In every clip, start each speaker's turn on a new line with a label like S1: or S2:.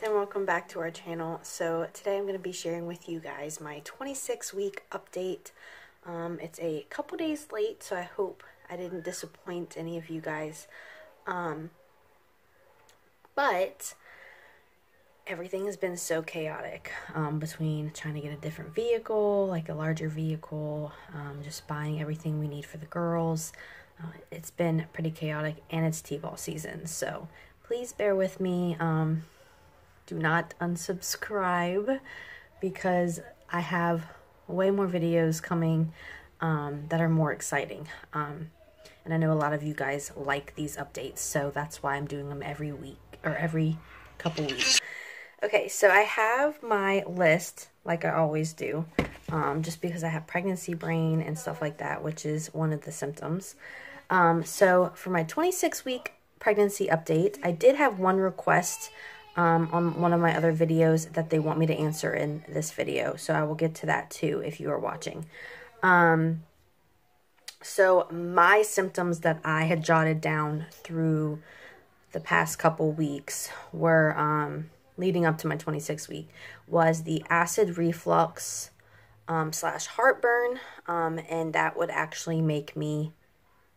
S1: and welcome back to our channel. So today I'm going to be sharing with you guys my 26-week update. It's a couple days late, so I hope I didn't disappoint any of you guys. But everything has been so chaotic between trying to get a different vehicle, like a larger vehicle, just buying everything we need for the girls. It's been pretty chaotic, and it's T-ball season, so please bear with me. Do not unsubscribe because I have way more videos coming that are more exciting. And I know a lot of you guys like these updates, so that's why I'm doing them every week or every couple weeks. Okay, so I have my list like I always do, just because I have pregnancy brain and stuff like that, which is one of the symptoms. So for my 26-week pregnancy update, I did have one request on one of my other videos that they want me to answer in this video. So I will get to that too if you are watching. So my symptoms that I had jotted down through the past couple weeks were, leading up to my 26th week, was the acid reflux slash heartburn, and that would actually make me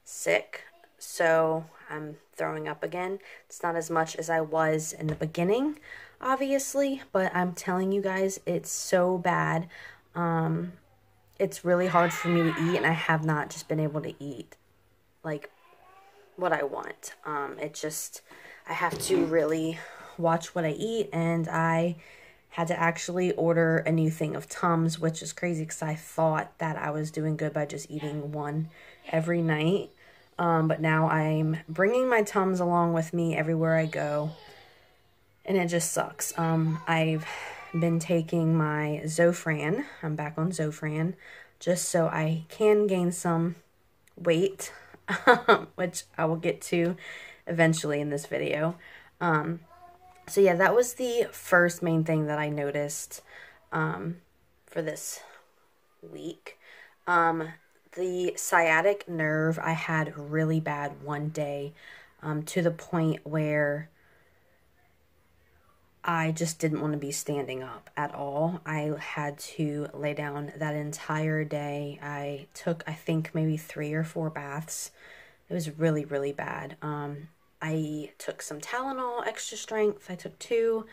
S1: sick. So I'm throwing up again. It's not as much as I was in the beginning, obviously, but I'm telling you guys, it's so bad. It's really hard for me to eat, and I have not just been able to eat like what I want. It just, I have to really watch what I eat, and I had to actually order a new thing of Tums, which is crazy because I thought that I was doing good by just eating one every night. But now I'm bringing my Tums along with me everywhere I go, and it just sucks. I've been taking my Zofran. I'm back on Zofran just so I can gain some weight, which I will get to eventually in this video. So yeah, that was the first main thing that I noticed for this week. The sciatic nerve I had really bad one day, to the point where I just didn't want to be standing up at all. I had to lay down that entire day. I took, I think, maybe 3 or 4 baths. It was really, really bad. I took some Tylenol extra strength. I took 2.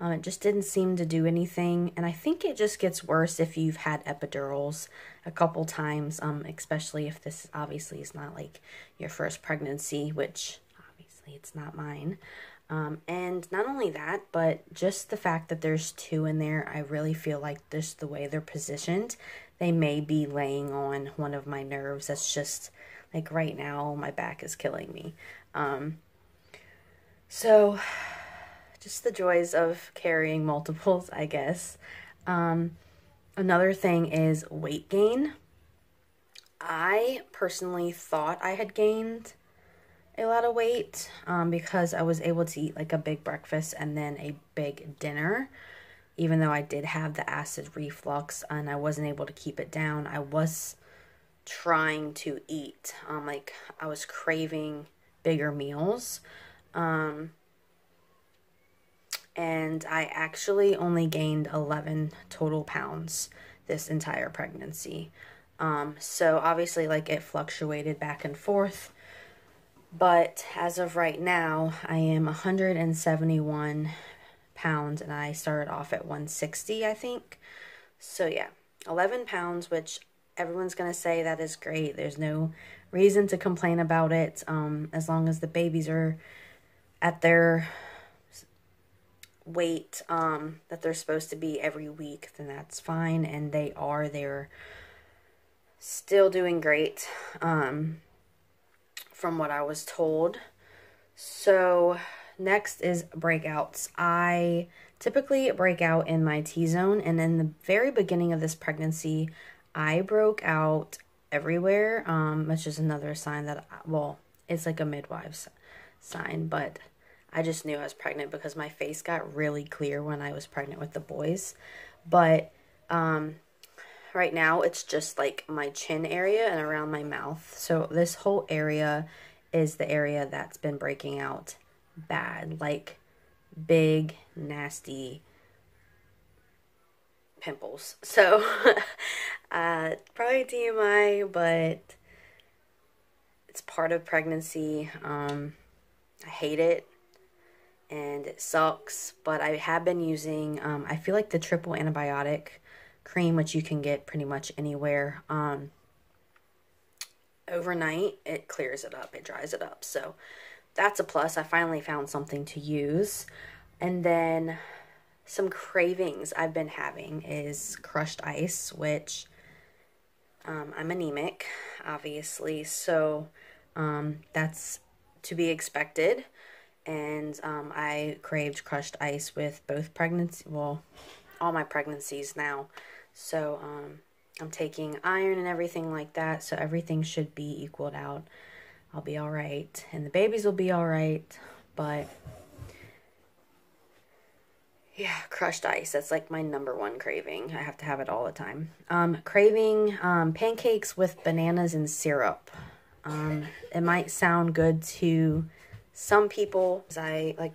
S1: It just didn't seem to do anything. And I think it just gets worse if you've had epidurals a couple times, especially if this obviously is not like your first pregnancy, which obviously it's not mine. And not only that, but just the fact that there's 2 in there, I really feel like just the way they're positioned, they may be laying on one of my nerves. That's just like right now, my back is killing me. So just the joys of carrying multiples, I guess. Another thing is weight gain. I personally thought I had gained a lot of weight because I was able to eat like a big breakfast and then a big dinner. Even though I did have the acid reflux and I wasn't able to keep it down, I was trying to eat. Like I was craving bigger meals. And I actually only gained 11 total pounds this entire pregnancy. So obviously, like, it fluctuated back and forth. But as of right now, I am 171 pounds, and I started off at 160, I think. So yeah, 11 pounds, which everyone's going to say that is great. There's no reason to complain about it. As long as the babies are at their weight that they're supposed to be every week, then that's fine. And they're still doing great from what I was told. So next is breakouts. I typically break out in my T-zone, and in the very beginning of this pregnancy I broke out everywhere, which is another sign that, well, it's like a midwife's sign, but I just knew I was pregnant because my face got really clear when I was pregnant with the boys. But right now it's just like my chin area and around my mouth. So this whole area is the area that's been breaking out bad, like big, nasty pimples. So, probably TMI, but it's part of pregnancy. I hate it, and it sucks, but I have been using, I feel like the triple antibiotic cream, which you can get pretty much anywhere. Overnight, it clears it up, it dries it up, so that's a plus. I finally found something to use. And then some cravings I've been having is crushed ice, which I'm anemic, obviously, so that's to be expected. And I craved crushed ice with both pregnancy, well, all my pregnancies now. So I'm taking iron and everything like that, so everything should be equaled out. I'll be all right, and the babies will be all right. But yeah, crushed ice, that's like my #1 craving. I have to have it all the time. Craving pancakes with bananas and syrup. It might sound good to some people.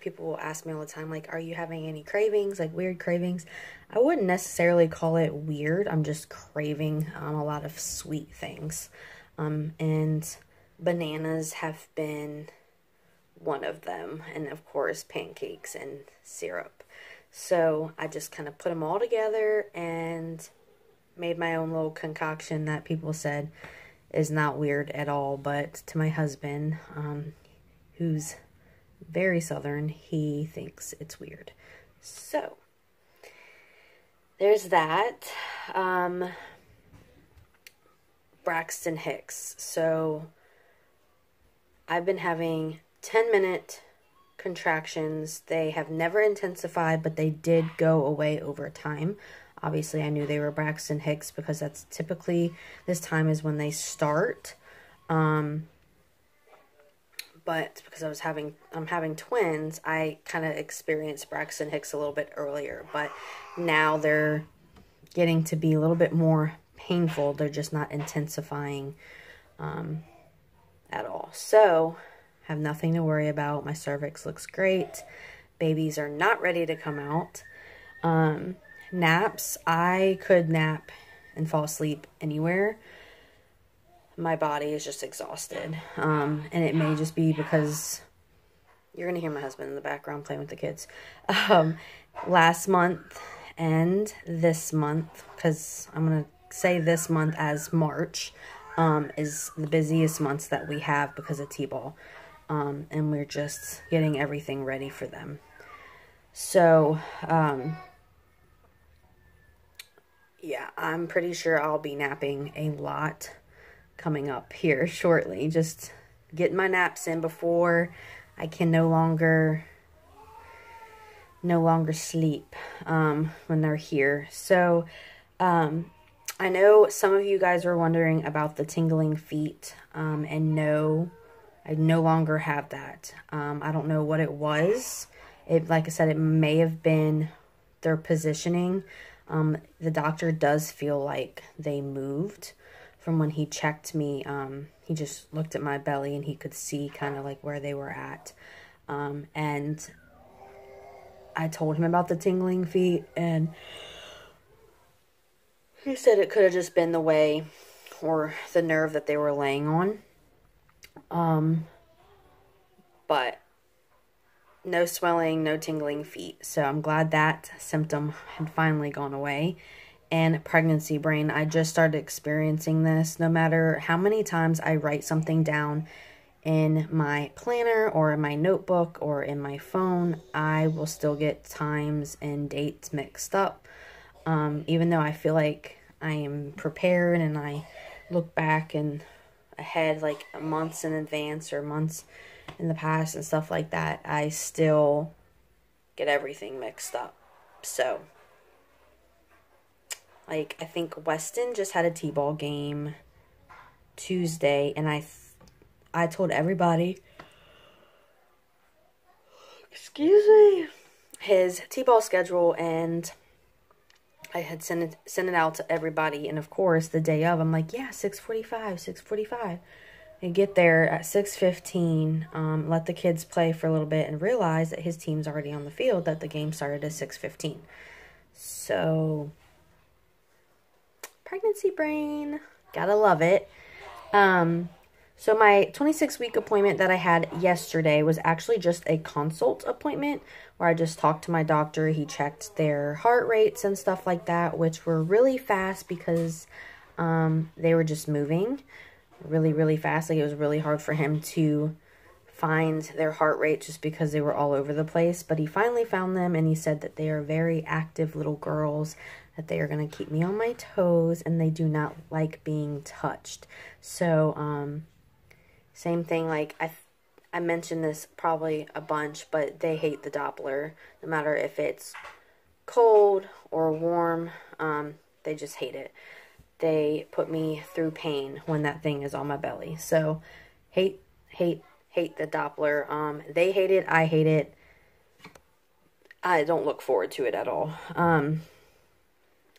S1: People will ask me all the time, like, are you having any cravings, like weird cravings? I wouldn't necessarily call it weird. I'm just craving a lot of sweet things. And bananas have been one of them. And of course, pancakes and syrup. So I just kind of put them all together and made my own little concoction that people said is not weird at all. But to my husband, who's very Southern, he thinks it's weird. So there's that. Braxton Hicks. So I've been having 10-minute contractions. They have never intensified, but they did go away over time. Obviously, I knew they were Braxton Hicks because that's typically, this time is when they start. But because I'm having twins, I kind of experienced Braxton Hicks a little bit earlier. But now they're getting to be a little bit more painful. They're just not intensifying at all. So have nothing to worry about. My cervix looks great. Babies are not ready to come out. Naps, I could nap and fall asleep anywhere. My body is just exhausted. And it may just be because you're going to hear my husband in the background playing with the kids. Last month and this month, because I'm going to say this month as March, is the busiest months that we have because of T-ball. And we're just getting everything ready for them. So, yeah, I'm pretty sure I'll be napping a lot coming up here shortly. Just getting my naps in before I can no longer sleep when they're here. So, I know some of you guys were wondering about the tingling feet, and no, I no longer have that. I don't know what it was. Like I said, it may have been their positioning. The doctor does feel like they moved from when he checked me. He just looked at my belly and he could see kind of like where they were at. And I told him about the tingling feet, and he said it could have just been the way or the nerve that they were laying on. But no swelling, no tingling feet. So I'm glad that symptom had finally gone away. And pregnancy brain, I just started experiencing this. No matter how many times I write something down in my planner or in my notebook or in my phone, I will still get times and dates mixed up. Even though I feel like I am prepared and I look back and ahead like months in advance or months in the past and stuff like that, I still get everything mixed up. So, like, I think Weston just had a T-ball game Tuesday, and I told everybody, excuse me, his T-ball schedule, and I had sent it out to everybody. And of course, the day of, I'm like, yeah, 6:45. I get there at 6:15, let the kids play for a little bit, and realize that his team's already on the field, that the game started at 6:15. So, pregnancy brain, gotta love it. So my 26-week appointment that I had yesterday was actually just a consult appointment where I just talked to my doctor. He checked their heart rates and stuff like that, which were really fast because they were just moving really, really fast. Like, it was really hard for him to find their heart rate just because they were all over the place. But he finally found them, and he said that they are very active little girls, that they are going to keep me on my toes, and they do not like being touched. So, same thing, like, I mentioned this probably a bunch, but they hate the Doppler. No matter if it's cold or warm, they just hate it. They put me through pain when that thing is on my belly. So, hate the Doppler. They hate it. I hate it. I don't look forward to it at all.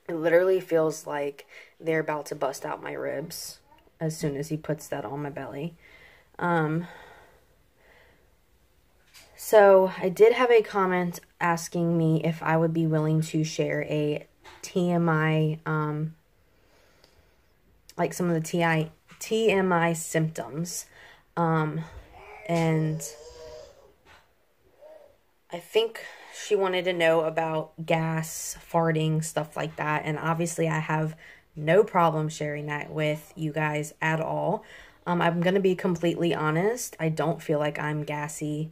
S1: It literally feels like they're about to bust out my ribs as soon as he puts that on my belly. So I did have a comment asking me if I would be willing to share a TMI, like some of the TMI symptoms. And I think she wanted to know about gas, farting, stuff like that. And obviously I have no problem sharing that with you guys at all. I'm going to be completely honest. I don't feel like I'm gassy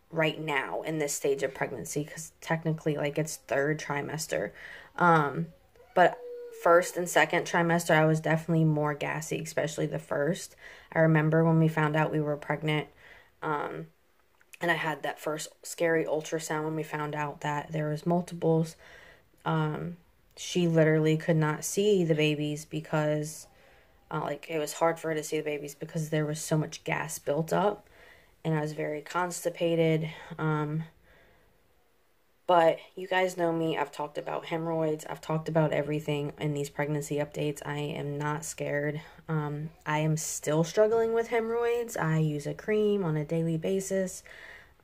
S1: right now in this stage of pregnancy, because technically, like, it's third trimester. But first and second trimester, I was definitely more gassy, especially the first. I remember when we found out we were pregnant, and I had that first scary ultrasound when we found out that there was multiples. She literally could not see the babies because, like, it was hard for her to see the babies because there was so much gas built up, and I was very constipated. But you guys know me. I've talked about hemorrhoids. I've talked about everything in these pregnancy updates. I am not scared. I am still struggling with hemorrhoids. I use a cream on a daily basis.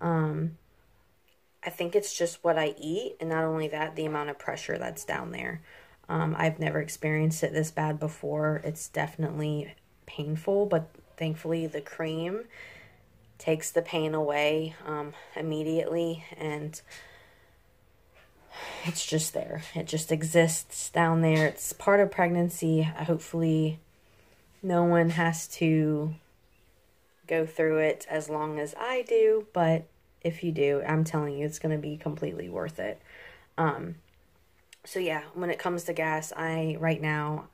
S1: I think it's just what I eat, and not only that, the amount of pressure that's down there. I've never experienced it this bad before. It's definitely painful, but thankfully the cream takes the pain away immediately, and it's just there. It just exists down there. It's part of pregnancy. Hopefully no one has to go through it as long as I do, but if you do, I'm telling you, it's going to be completely worth it. So yeah, when it comes to gas, right now,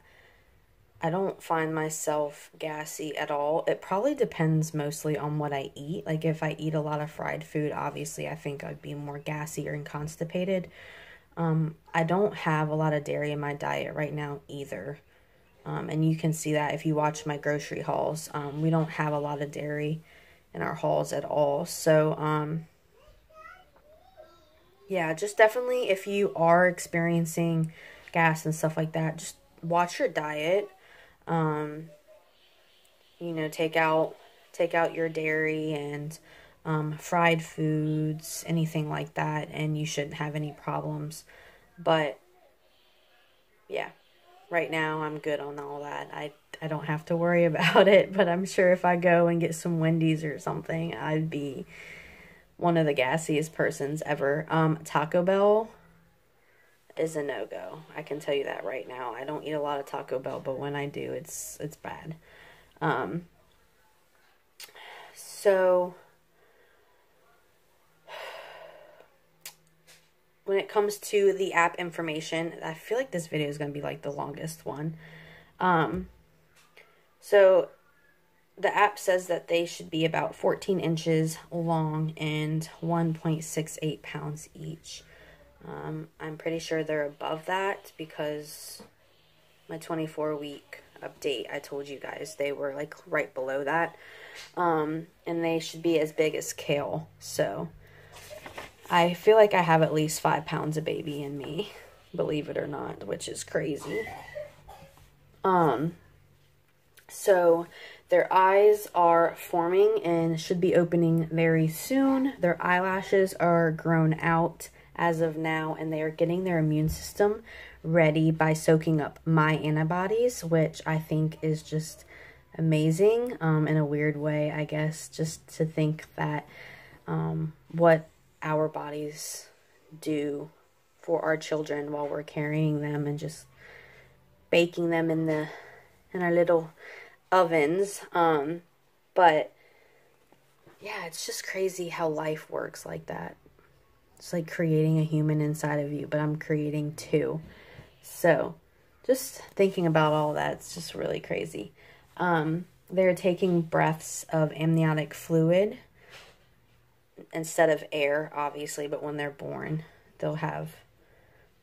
S1: I don't find myself gassy at all. It probably depends mostly on what I eat. Like, if I eat a lot of fried food, obviously I think I'd be more gassy or constipated. I don't have a lot of dairy in my diet right now either. And you can see that if you watch my grocery hauls. We don't have a lot of dairy in our hauls at all. So, yeah, just definitely if you are experiencing gas and stuff like that, just watch your diet. You know, take out your dairy and fried foods, anything like that, and you shouldn't have any problems. But yeah, right now I'm good on all that. I don't have to worry about it, but I'm sure if I go and get some Wendy's or something, I'd be one of the gassiest persons ever. Taco Bell is a no-go. I can tell you that right now. I don't eat a lot of Taco Bell, but when I do, it's bad. So when it comes to the app information, I feel like this video is going to be like the longest one. So the app says that they should be about 14 inches long and 1.68 pounds each. I'm pretty sure they're above that because my 24-week update, I told you guys they were like right below that. And they should be as big as kale. So I feel like I have at least 5 pounds of baby in me, believe it or not, which is crazy. So their eyes are forming and should be opening very soon. Their eyelashes are grown out as of now, and they are getting their immune system ready by soaking up my antibodies, which I think is just amazing in a weird way, I guess, just to think that what our bodies do for our children while we're carrying them and just baking them in our little ovens. But yeah, it's just crazy how life works like that. It's like creating a human inside of you, but I'm creating two. So just thinking about all that, it's just really crazy. They're taking breaths of amniotic fluid instead of air, obviously, but when they're born, they'll have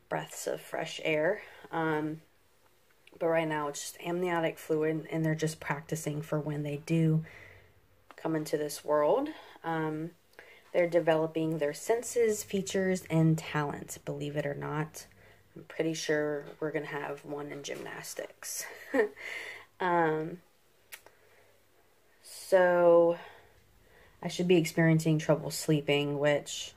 S1: breaths of fresh air. But right now it's just amniotic fluid, and they're just practicing for when they do come into this world. They're developing their senses, features, and talent, believe it or not. I'm pretty sure we're going to have one in gymnastics. So I should be experiencing trouble sleeping, which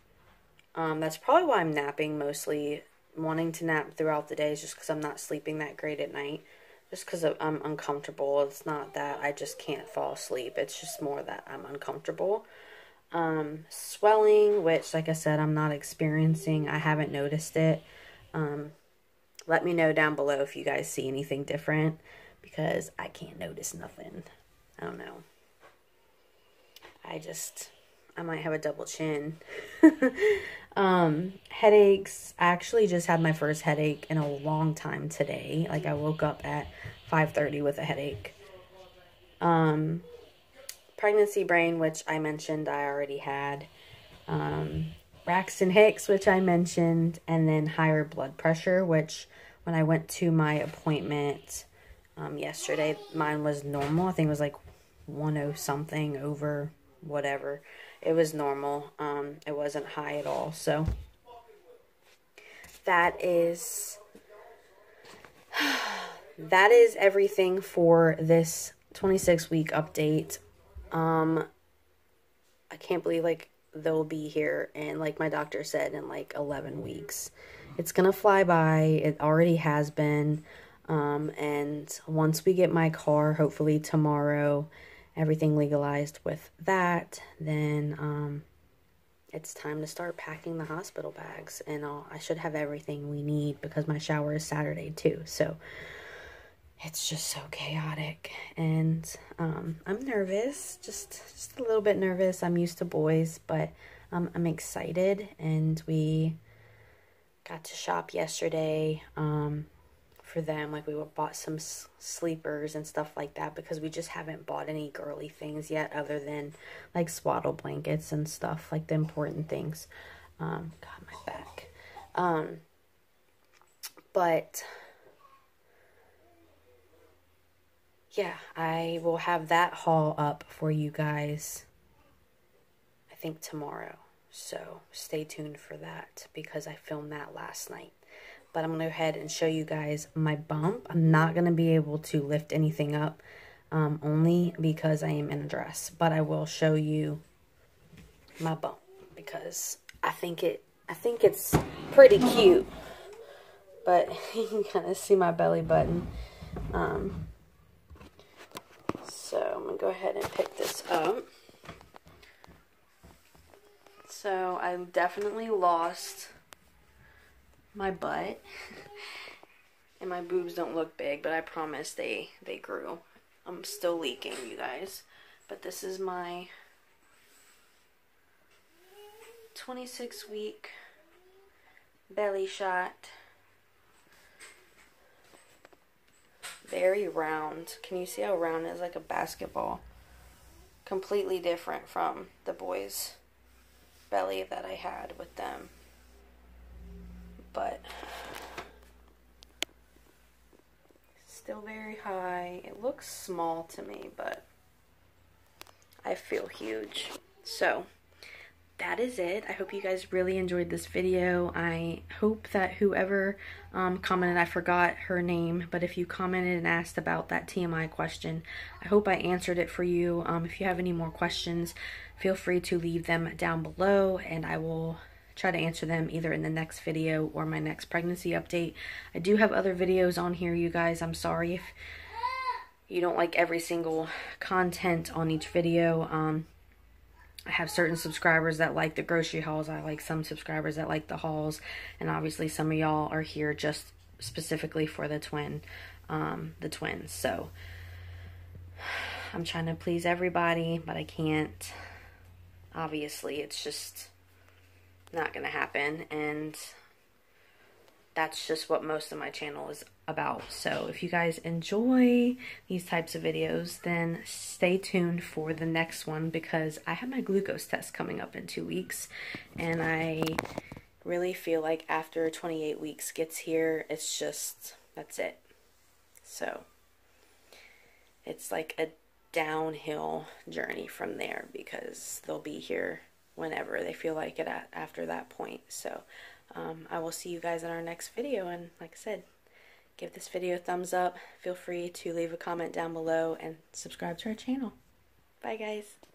S1: that's probably why I'm napping mostly. Wanting to nap throughout the day is just because I'm not sleeping that great at night. Just because I'm uncomfortable. It's not that I just can't fall asleep. It's just more that I'm uncomfortable. Swelling, which, like I said, I'm not experiencing. I haven't noticed it. Let me know down below if you guys see anything different, because I can't notice nothing. I don't know. I might have a double chin. Headaches. I actually just had my first headache in a long time today. Like, I woke up at 5:30 with a headache. Pregnancy brain, which I mentioned I already had. Braxton Hicks, which I mentioned. And then higher blood pressure, which when I went to my appointment yesterday, mine was normal. I think it was like 10 something over whatever. It was normal. It wasn't high at all. So that is everything for this 26-week update. I can't believe, like, they'll be here, and like my doctor said, in like 11 weeks. It's gonna fly by. It already has been. And once we get my car, hopefully tomorrow, everything legalized with that, then it's time to start packing the hospital bags, and I should have everything we need because my shower is Saturday too. So it's just so chaotic, and I'm nervous, just a little bit nervous. I'm used to boys, but I'm excited, and we got to shop yesterday for them. Like, we bought some sleepers and stuff like that, because we just haven't bought any girly things yet other than like swaddle blankets and stuff, like the important things. God, my back. But yeah, I will have that haul up for you guys, I think tomorrow. So stay tuned for that, because I filmed that last night. But I'm going to go ahead and show you guys my bump. I'm not going to be able to lift anything up, only because I am in a dress. But I will show you my bump, because I think it's pretty cute. But you can kind of see my belly button. So I'm going to go ahead and pick this up. So I definitely lost my butt, and my boobs don't look big, but I promise they grew. I'm still leaking, you guys. But this is my 26-week belly shot. Very round. Can you see how round it is? Like a basketball. Completely different from the boys' belly that I had with them. But still very high. It looks small to me, but I feel huge. So that is it. I hope you guys really enjoyed this video. I hope that whoever commented, I forgot her name, but if you commented and asked about that TMI question, I hope I answered it for you. If you have any more questions, feel free to leave them down below, and I will try to answer them either in the next video or my next pregnancy update. I do have other videos on here, you guys. I'm sorry if you don't like every single content on each video. I have certain subscribers that like the grocery hauls. I like some subscribers that like the hauls, and obviously some of y'all are here just specifically for the twins. So I'm trying to please everybody, but I can't. Obviously, it's just not gonna happen, and that's just what most of my channel is about. So if you guys enjoy these types of videos, then stay tuned for the next one, because I have my glucose test coming up in 2 weeks, and I really feel like after 28 weeks gets here, it's just, that's it. So it's like a downhill journey from there, because they'll be here whenever they feel like it after that point. So I will see you guys in our next video, and like I said, give this video a thumbs up. Feel free to leave a comment down below and subscribe to our channel. Bye guys.